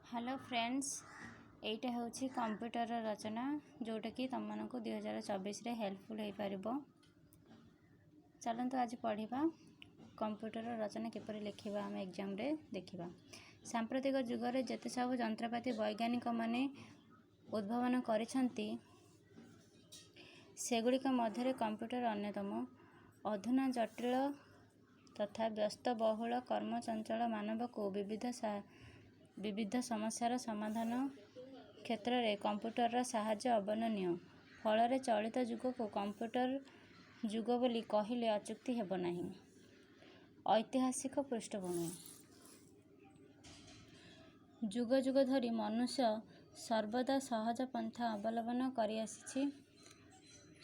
Hello friends, एटा हूँ computer रचना जोटा कि तुम मानक 2024 हेल्पफुल हो पार। चलते आज पढ़ा कंप्यूटर रचना किपर लिखा आम एग्जाम रे देखा। सांप्रतिक जुगर जिते सब जंत्रपाति वैज्ञानिक माने उद्भावन करिसेंती सेगुड़िक मध्य कंप्यूटर अन्यतम। अधुना जटिल तथा व्यस्तबहुल कर्मचंचल मानव को विविध समस्यार समाधान क्षेत्र में कंप्यूटर साहाय्य अवर्णनीय। फल चलित जुग को कंप्यूटर जुग बोली कहले अच्युक्ति हेब नहीं। ऐतिहासिक पृष्ठभूमि। जुग जुग धरी मनुष्य सर्वदा सहज पंथा अवलंबन करि आसिछि।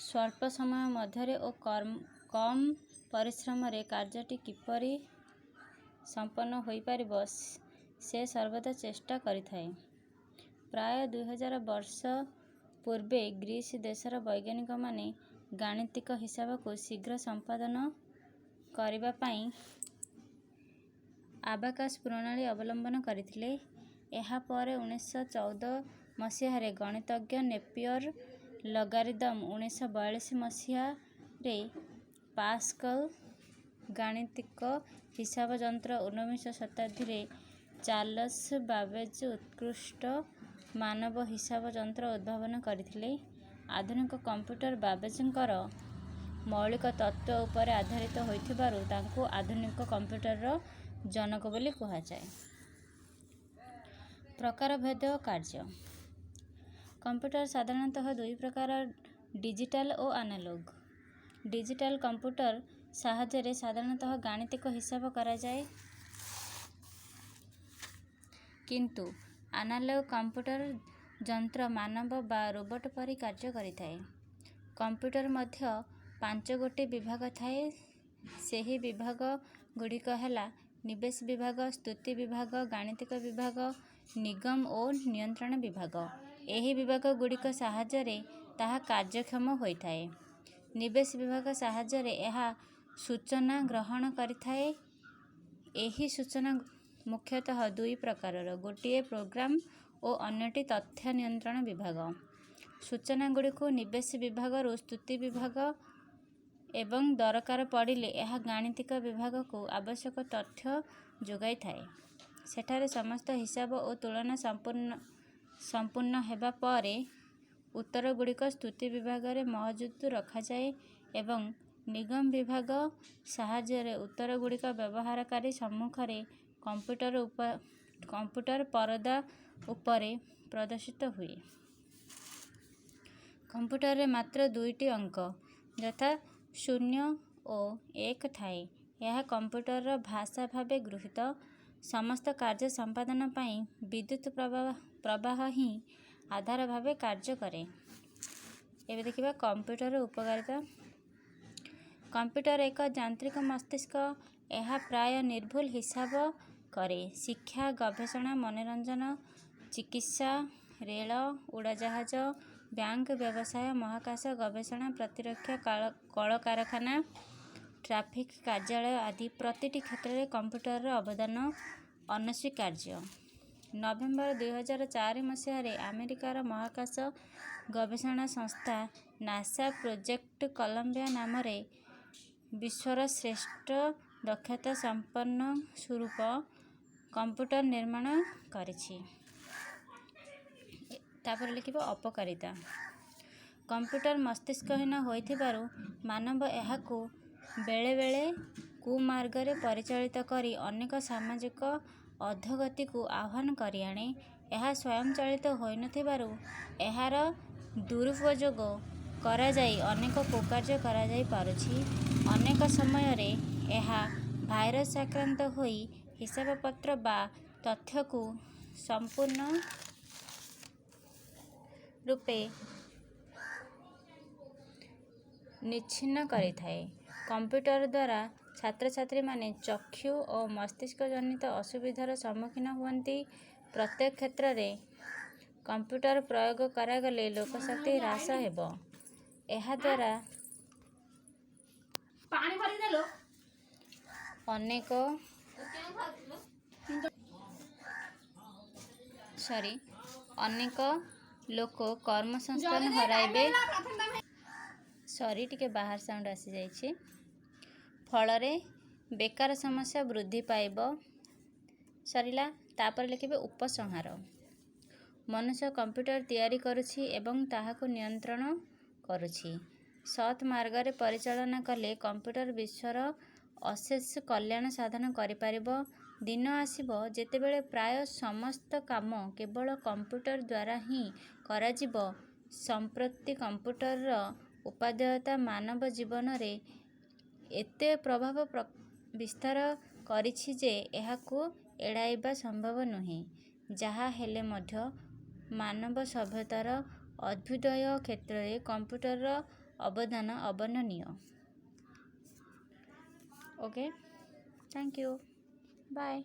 स्वल्प समय मध्य और कम परिश्रम रे कार्यटी किपरि संपन्न होई पारिबो से सर्वदा चेष्टा करिथाए। प्राय 2000 वर्ष पूर्वे ग्रीस देशर वैज्ञानिक माने गाणितिक हिसाब को शीघ्र संपादन करिबा पई आबाकस प्रणाली अवलंबन करथिले। एहा परे 1914 मसीह रे गणितज्ञ नेपियर लगारिदम 1942 मसीहा रे पास्कल गाणितिक हिसाब यंत्र 19वीं शताब्दी रे चार्ल्स बाबेज उत्कृष्ट मानव हिसाब यंत्र उद्भावन करथिले। आधुनिक कंप्यूटर बाबेजंकर मौलिक तत्व उपर आधारित होइथिबारु तांको आधुनिक कंप्यूटर जनक बोली कहा जाए। प्रकार भेद कार्य। कंप्यूटर साधारणतः दुई प्रकार डिजिटल और एनालॉग। डिजिटल कंप्यूटर साहाय्य रे साधारणतः गाणितिक हिसाब करा जाए, किंतु एनालॉग कंप्यूटर यंत्र मानव बा रोबोट परि कार्य करिथाए। कंप्यूटर मध्य 5 गोटी विभाग थाए। सेही विभाग गुड़िक हैला निवेश विभाग, स्तुति विभाग, गाणितिक विभाग, निगम और नियंत्रण विभाग। एही विभाग गुड़िक साहाय्य रे ताहा कार्यक्षम होइथाए। निवेश विभाग साहाय्य रे एहा सूचना ग्रहण करिथाए। एही सूचना मुख्यतः दुई प्रकारर, गोटिए प्रोग्राम और अन्यटी तथ्य नियंत्रण विभाग। सूचना गुड़ी को निवेश विभाग रो स्तुति विभाग एवं दरकार पड़िले यह गाणितिक विभाग को आवश्यक तथ्य जोगाई थाए। सेठारे समस्त हिसाब और तुलना संपूर्ण हेबा परे उत्तर गुड़िक स्तुति विभाग रे मौजूद रखा जाए एवं निगम विभाग साहाय्य रे उत्तर गुड़िक व्यवहारकारी सम्मुख रे कंप्यूटर परदा उपरे प्रदर्शित हुए। कंप्यूटर रे मात्र दुईटी अंक यथा 0 और 1 थाए। यह कंप्यूटर भाषा भावे गृहीत। समस्त कार्य संपादन पाई विद्युत प्रवाह ही आधार भावे कार्य करे। एबे देखिबा कंप्यूटर उपकारिता। कंप्यूटर एक यांत्रिक मस्तिष्क। यह प्राय निर्भुल हिसाब करे। शिक्षा, गवेषणा, मनोरंजन, चिकित्सा, रेल, उड़ाजहाज, बैंक, व्यवसाय, महाकाश गवेषणा, प्रतिरक्षा, कल कारखाना, ट्राफिक कार्यालय आदि प्रतिटी क्षेत्र में कंप्यूटर अवदान अनस्वीकार्य। नवेम्बर 2004 मसीह अमेरिकार महाकाश गवेषणा संस्था नासा प्रोजेक्ट कोलंबिया नाम विश्वर श्रेष्ठ दक्षता संपन्न स्वरूप कंप्यूटर निर्माण करिछि। तापर लिखिबो अपकारिता। कंप्यूटर मस्तिष्कहीन होइथिबारु मानव एहाकु बेले बेले कुमार्ग रे परिचालित करी अनेक सामाजिक अधोगति को आह्वान करि आणे। यह स्वयंचालित होई नथिबारु एहार दुरुपयोग करा जाई अनेक कुकार्य करा जाई पारुछि। अनेक समय रे एहा भाइरस आक्रांत होई हिसाब पत्र बा तथ्य को संपूर्ण रूपे निच्छिन्न करिथाए। कंप्यूटर द्वारा छात्र छात्री माने चक्षु और मस्तिष्क जनित असुविधार सम्मुखीन हुअन्ति। प्रत्येक क्षेत्र में कंप्यूटर प्रयोग करागले लोकशक्ति ह्रास हेबो। एहा द्वारा अनेक ଅନେକ ଲୋକ କର୍ମସଂସ୍ଥାନ ହରାଇବେ। ଟିକେ ବାହାର ସାଉଣ୍ଡ ଆସିଯାଇଛି। ଫଳରେ ବେକାର ସମସ୍ୟା ବୃଦ୍ଧି ପାଇବ। ସରିଲା। ତାପରେ ଲେଖିବେ ଉପସଂହାର। ମନୁଷ୍ୟ କମ୍ପ୍ୟୁଟର ତିଆରି କରୁଛି ଏବଂ ତାହାକୁ ନିୟନ୍ତ୍ରଣ କରୁଛି। ସତ୍ ମାର୍ଗରେ ପରିଚାଳନା କଲେ କମ୍ପ୍ୟୁଟର ବିଶ୍ୱର ଅଶେଷ କଲ୍ୟାଣ ସାଧନ କରିପାରିବ। ଦିନ ଆସିବ ଯେତେବେଳେ ପ୍ରାୟ ସମସ୍ତ କାମ କେବଳ କମ୍ପ୍ୟୁଟର ଦ୍ୱାରା ହିଁ କରାଯିବ। ସମ୍ପ୍ରତି କମ୍ପ୍ୟୁଟରର ଉପାଦେୟତା ମାନବ ଜୀବନରେ ଏତେ ପ୍ରଭାବ ବିସ୍ତାର କରିଛି ଯେ ଏହାକୁ ଏଡ଼ାଇବା ସମ୍ଭବ ନୁହେଁ। ଯାହା ହେଲେ ମଧ୍ୟ ମାନବ ସଭ୍ୟତାର ଅଭ୍ୟୁଦୟ କ୍ଷେତ୍ରରେ କମ୍ପ୍ୟୁଟରର ଅବଦାନ ଅବର୍ଣ୍ଣନୀୟ। Okay, thank you, bye.